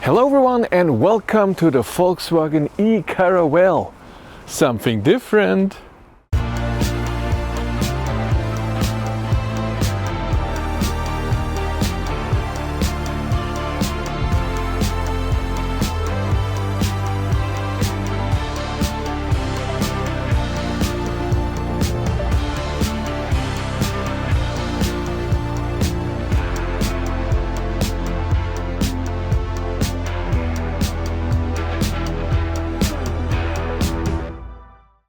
Hello everyone and welcome to the Volkswagen e-Caravelle. Something different.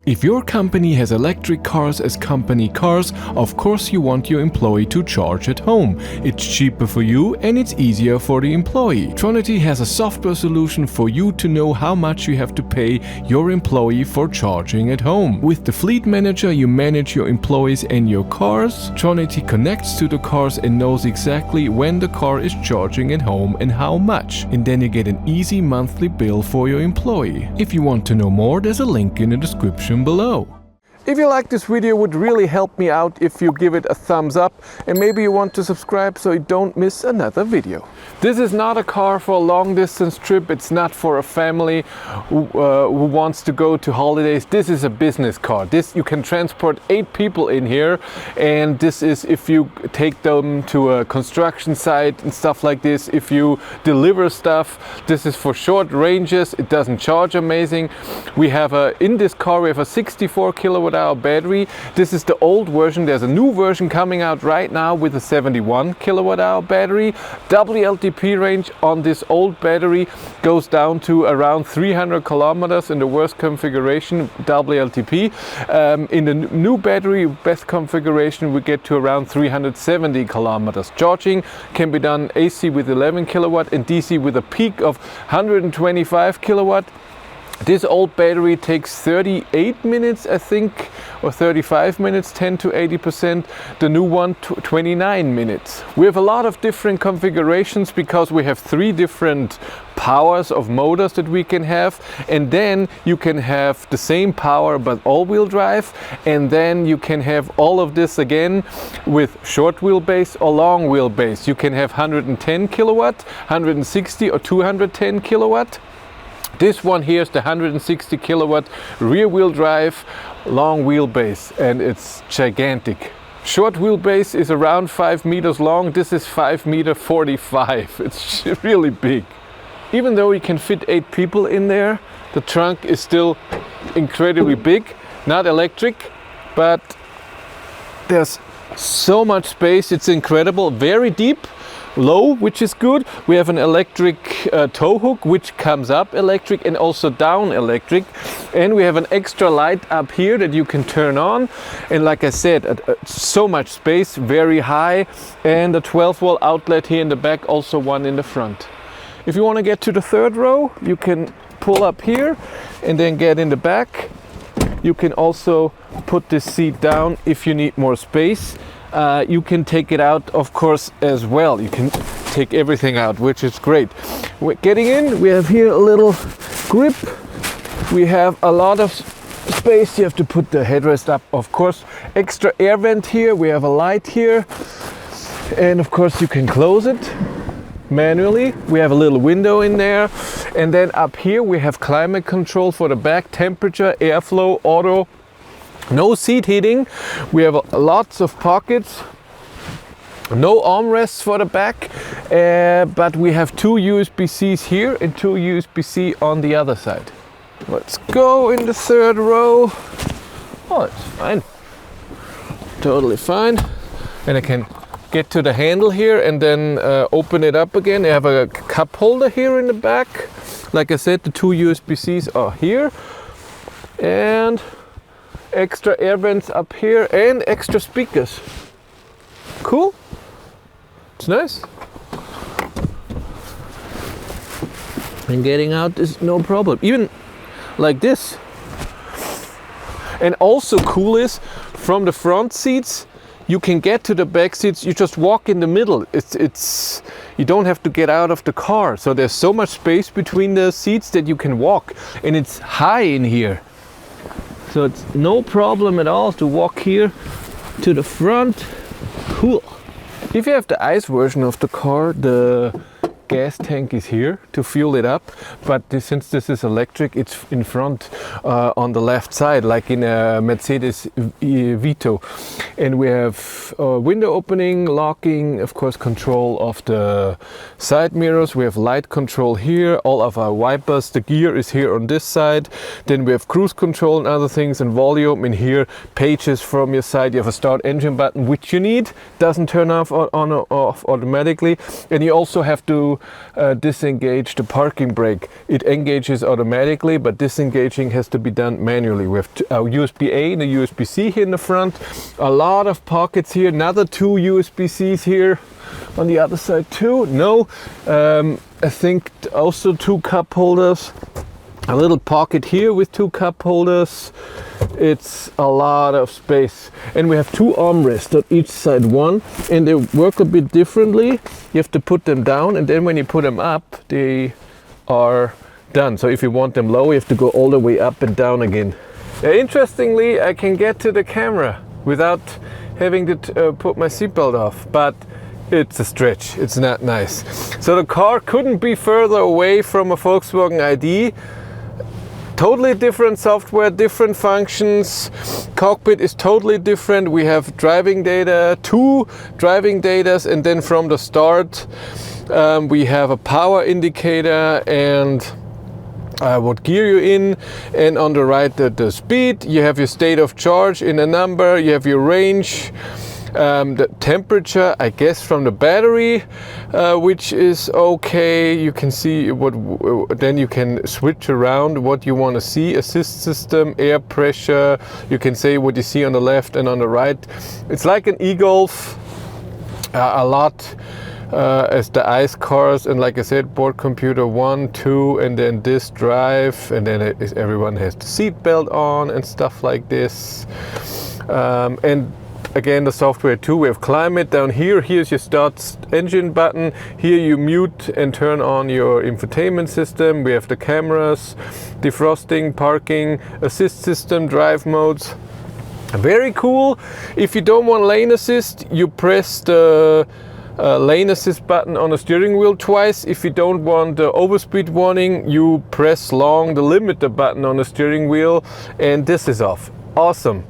If your company has electric cars as company cars, of course you want your employee to charge at home. It's cheaper for you and it's easier for the employee. Tronity has a software solution for you to know how much you have to pay your employee for charging at home. With the Fleet Manager you manage your employees and your cars. Tronity connects to the cars and knows exactly when the car is charging at home and how much. And then you get an easy monthly bill for your employee. If you want to know more, there's a link in the description below. If you like this video, it would really help me out if you give it a thumbs up, and maybe you want to subscribe so you don't miss another video. This is not a car for a long distance trip. It's not for a family who wants to go to holidays. This is a business car. This you can transport 8 people in here, and this is if you take them to a construction site and stuff like this. If you deliver stuff, this is for short ranges. It doesn't charge amazing. We have in this car we have a 64 kilowatt hour battery. This is the old version. There's a new version coming out right now with a 71 kilowatt hour battery. WLTP range on this old battery goes down to around 300 kilometers in the worst configuration, WLTP. In the new battery best configuration we get to around 370 kilometers. Charging can be done AC with 11 kilowatt and DC with a peak of 125 kilowatt. This old battery takes 38 minutes, I think, or 35 minutes, 10 to 80%. The new one, 29 minutes. We have a lot of different configurations because we have 3 different powers of motors that we can have, and then you can have the same power but all-wheel drive, and then you can have all of this again with short wheelbase or long wheelbase. You can have 110 kilowatt, 160 or 210 kilowatt. This one here is the 160 kilowatt rear wheel drive long wheelbase, and it's gigantic. Short wheelbase is around 5 meters long. This is 5 meter 45. It's really big. Even though you can fit 8 people in there, the trunk is still incredibly big. Not electric, but there's so much space. It's incredible. Very deep. Low, which is good. We have an electric tow hook which comes up electric and also down electric, and we have an extra light up here that you can turn on, and like I said, so much space, very high, and a 12-volt outlet here in the back, also one in the front. If you want to get to the 3rd row, you can pull up here and then get in the back. You can also put this seat down if you need more space. You can take it out, of course, as well. You can take everything out, which is great. We're getting in, we have here a little grip. We have a lot of space. You have to put the headrest up, of course. Extra air vent here. We have a light here. And of course you can close it manually. We have a little window in there. And then up here we have climate control for the back, temperature, airflow, auto. No seat heating. We have lots of pockets. No armrests for the back, but we have 2 USB-Cs here and 2 USB-C on the other side. Let's go in the 3rd row. Oh, it's fine. Totally fine. And I can get to the handle here and then open it up again. I have a cup holder here in the back. Like I said, the 2 USB-Cs are here. And extra air vents up here and extra speakers. Cool. It's nice. And getting out is no problem. Even like this. And also cool is from the front seats you can get to the back seats. You just walk in the middle. It's you don't have to get out of the car. So there's so much space between the seats that you can walk, and it's high in here. So it's no problem at all to walk here to the front. Cool. If you have the ICE version of the car, the gas tank is here to fuel it up, but since this is electric, it's in front on the left side, like in a Mercedes Vito. And we have window opening, locking, of course control of the side mirrors. We have light control here, all of our wipers. The gear is here on this side. Then we have cruise control and other things, and volume in here, pages from your side. You have a start engine button, which you need, doesn't turn off on or off automatically. And you also have to disengage the parking brake. It engages automatically, but disengaging has to be done manually. We have a USB-A and a USB-C here in the front, a lot of pockets here, another 2 USB-Cs here on the other side too. I think also 2 cup holders, a little pocket here with 2 cup holders. It's a lot of space, and we have 2 armrests on each side, one, and they work a bit differently. You have to put them down, and then when you put them up, they are done. So if you want them low, you have to go all the way up and down again. Interestingly, I can get to the camera without having to put my seatbelt off, but it's a stretch. It's not nice. So the car couldn't be further away from a Volkswagen ID. Totally different software, different functions. Cockpit is totally different. We have driving data, 2 driving datas, and then from the start we have a power indicator and what gear you're in, and on the right the speed. You have your state of charge in a number, you have your range, the temperature, I guess, from the battery, which is okay. You can see what, then you can switch around what you want to see. Assist system, air pressure, you can say what you see on the left and on the right. It's like an e-Golf, a lot as the ICE cars, and like I said, board computer 1, 2, and then this drive, and then everyone has the seat belt on and stuff like this. And again, the software too. We have climate down here. Here's your start engine button. Here you mute and turn on your infotainment system. We have the cameras, defrosting, parking, assist system, drive modes. Very cool. If you don't want lane assist, you press the lane assist button on the steering wheel twice. If you don't want the overspeed warning, you press long the limiter button on the steering wheel, and this is off. Awesome.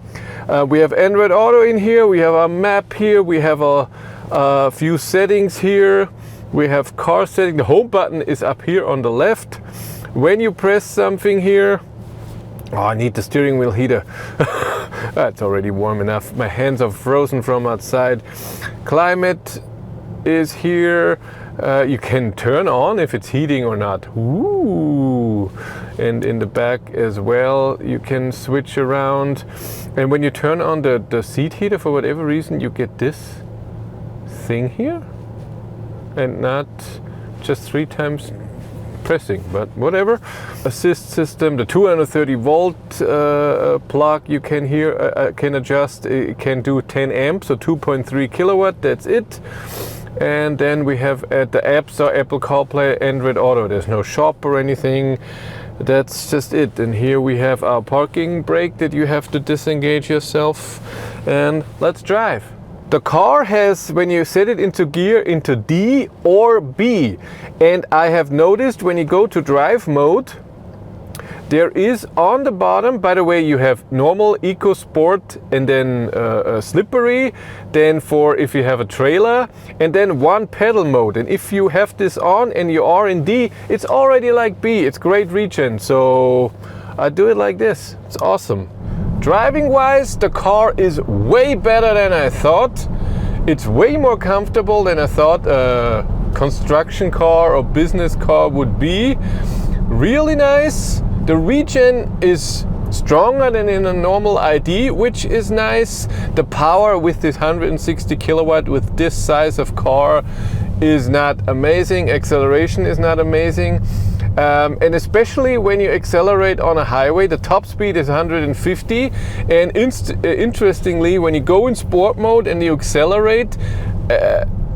We have Android Auto in here, we have a map here, we have a few settings here, we have car setting. The home button is up here on the left. When you press something here, oh, I need the steering wheel heater. It's already warm enough. My hands are frozen from outside. Climate is here. You can turn on if it's heating or not. Ooh. And in the back as well, you can switch around. And when you turn on the seat heater, for whatever reason, you get this thing here, and not just 3 times pressing, but whatever. Assist system, the 230 volt plug you can here can adjust. It can do 10 amps, so 2.3 kilowatt. That's it. And then we have at the apps, so Apple CarPlay, Android Auto. There's no shop or anything. That's just it. And here we have our parking brake that you have to disengage yourself. And let's drive. The car has, when you set it into gear, into D or B. And I have noticed when you go to drive mode, there is on the bottom, by the way, you have normal, eco, sport, and then slippery, then for if you have a trailer, and then 1 pedal mode. And if you have this on and you are in D, it's already like B. It's great regen. So I do it like this. It's awesome. Driving wise, the car is way better than I thought. It's way more comfortable than I thought a construction car or business car would be. Really nice. The regen is stronger than in a normal ID, which is nice. The power with this 160 kilowatt with this size of car is not amazing. Acceleration is not amazing. And especially when you accelerate on a highway, the top speed is 150. And interestingly, when you go in sport mode and you accelerate,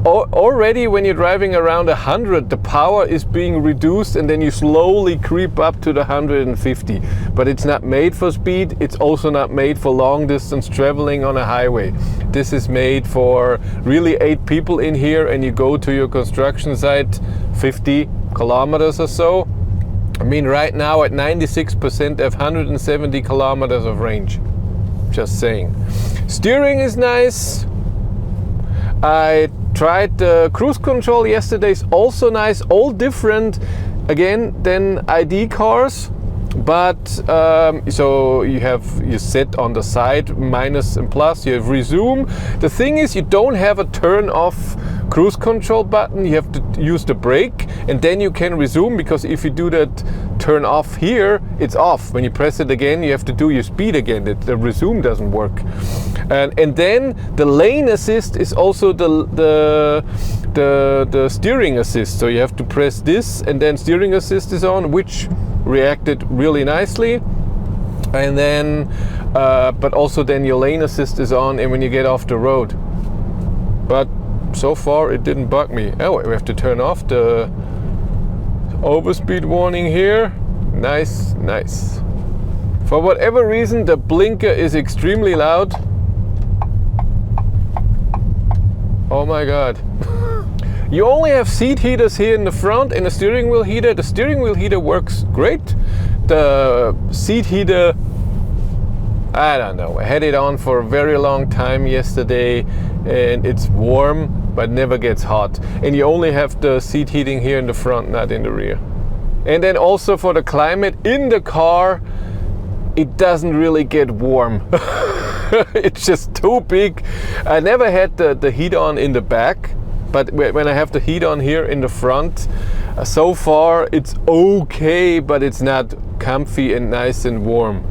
already when you're driving around 100, the power is being reduced, and then you slowly creep up to the 150. But it's not made for speed. It's also not made for long distance traveling on a highway. This is made for really 8 people in here, and you go to your construction site 50 kilometers or so. I mean, right now at 96% I have 170 kilometers of range. Just saying. Steering is nice. I tried the cruise control yesterday, it's also nice, all different again than ID cars. But so you set on the side minus and plus, you have resume. The thing is, you don't have a turn off cruise control button, you have to use the brake and then you can resume, because if you do that turn off here, it's off. When you press it again, you have to do your speed again. The resume doesn't work. And then the lane assist is also the steering assist. So you have to press this and then steering assist is on, which reacted really nicely. And then but also then your lane assist is on and when you get off the road. But so far it didn't bug me. Oh, we have to turn off the overspeed warning here. Nice, nice. For whatever reason, the blinker is extremely loud. Oh my god. You only have seat heaters here in the front and a steering wheel heater. The steering wheel heater works great. The seat heater, I don't know. I had it on for a very long time yesterday and it's warm but never gets hot. And you only have the seat heating here in the front, not in the rear. And then also for the climate in the car, it doesn't really get warm. It's just too big. I never had the heat on in the back, but when I have the heat on here in the front, so far it's okay, but it's not comfy and nice and warm.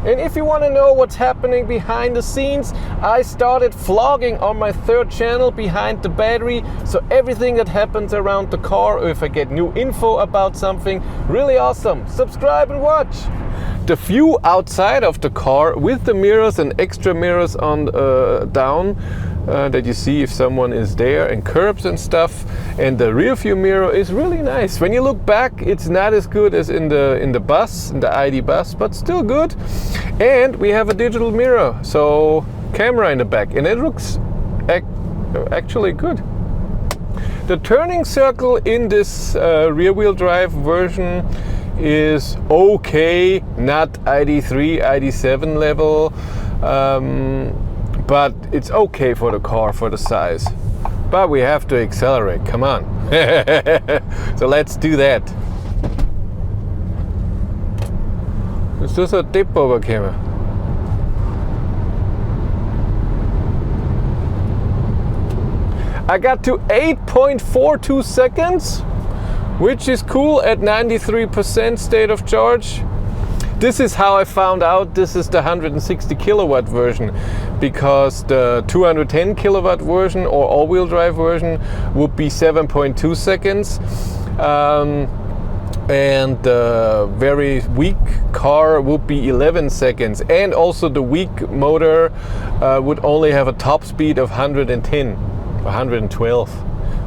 And if you want to know what's happening behind the scenes, I started vlogging on my third channel, Behind the Battery. So everything that happens around the car, or if I get new info about something, really awesome. Subscribe and watch. The view outside of the car with the mirrors and extra mirrors on down that you see if someone is there, and curbs and stuff, and the rear view mirror is really nice. When you look back, it's not as good as in the bus, in the ID bus, but still good. And we have a digital mirror, so camera in the back, and it looks actually good. The turning circle in this rear wheel drive version is okay, not ID3, ID7 level, but it's okay for the car, for the size. But we have to accelerate, come on. So let's do that. Is this a dip over camera? I got to 8.42 seconds, which is cool at 93% state of charge. This is how I found out this is the 160 kilowatt version, because the 210 kilowatt version or all-wheel drive version would be 7.2 seconds. And the very weak car would be 11 seconds. And also the weak motor would only have a top speed of 110, 112.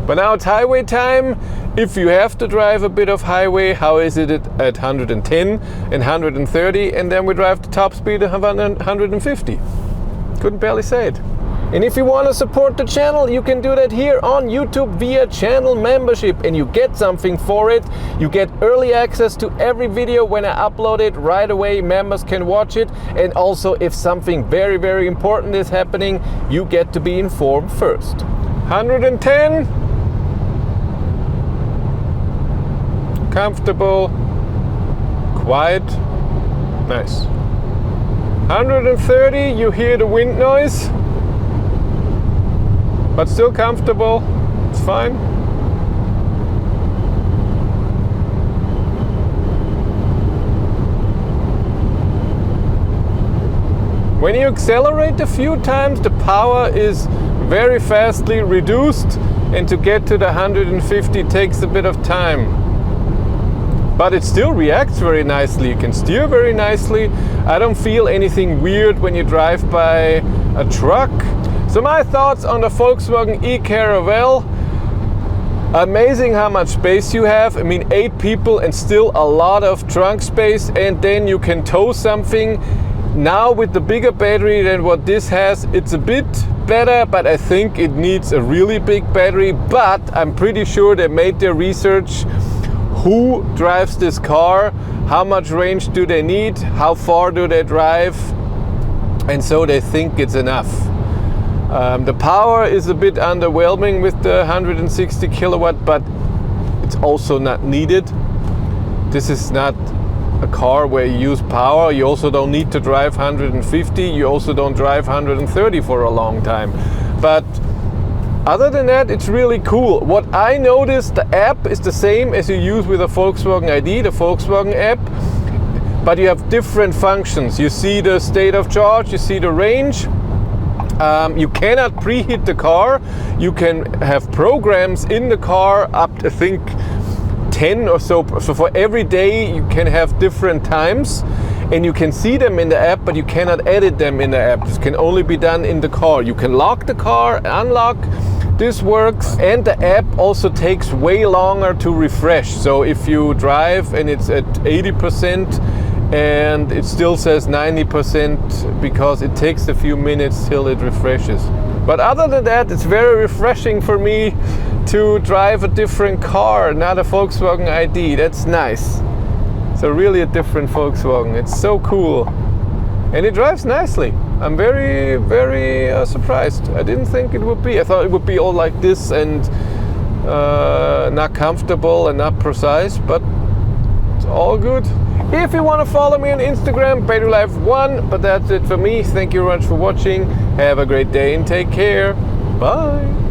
But now it's highway time. If you have to drive a bit of highway, how is it at 110 and 130? And then we drive the top speed of 150. Couldn't barely say it. And if you want to support the channel, you can do that here on YouTube via channel membership, and you get something for it. You get early access to every video when I upload it right away. Members can watch it, and also if something very, very important is happening, you get to be informed first. 110. Comfortable, quiet, nice. 130, you hear the wind noise, but still comfortable, it's fine. When you accelerate a few times, the power is very fastly reduced, and to get to the 150 takes a bit of time. But it still reacts very nicely. You can steer very nicely. I don't feel anything weird when you drive by a truck. So my thoughts on the Volkswagen e-Caravelle. Amazing how much space you have. I mean, 8 people and still a lot of trunk space, and then you can tow something. Now with the bigger battery than what this has, it's a bit better, but I think it needs a really big battery. But I'm pretty sure they made their research. Who drives this car? How much range do they need? How far do they drive? And so they think it's enough. The power is a bit underwhelming with the 160 kilowatt, but it's also not needed. This is not a car where you use power. You also don't need to drive 150. You also don't drive 130 for a long time. But other than that, it's really cool. What I noticed, the app is the same as you use with a Volkswagen ID, the Volkswagen app, but you have different functions. You see the state of charge, you see the range. You cannot preheat the car. You can have programs in the car up to, I think, 10 or so. So for every day you can have different times, and you can see them in the app, but you cannot edit them in the app. This can only be done in the car. You can lock the car, unlock. This works, and the app also takes way longer to refresh. So if you drive and it's at 80% and it still says 90% because it takes a few minutes till it refreshes. But other than that, it's very refreshing for me to drive a different car, not a Volkswagen ID. That's nice. So really a different Volkswagen. It's so cool. And it drives nicely. I'm very, very surprised. I didn't think it would be. I thought it would be all like this and not comfortable and not precise, but it's all good. If you want to follow me on Instagram, BatteryLife1, but that's it for me. Thank you very much for watching. Have a great day and take care. Bye.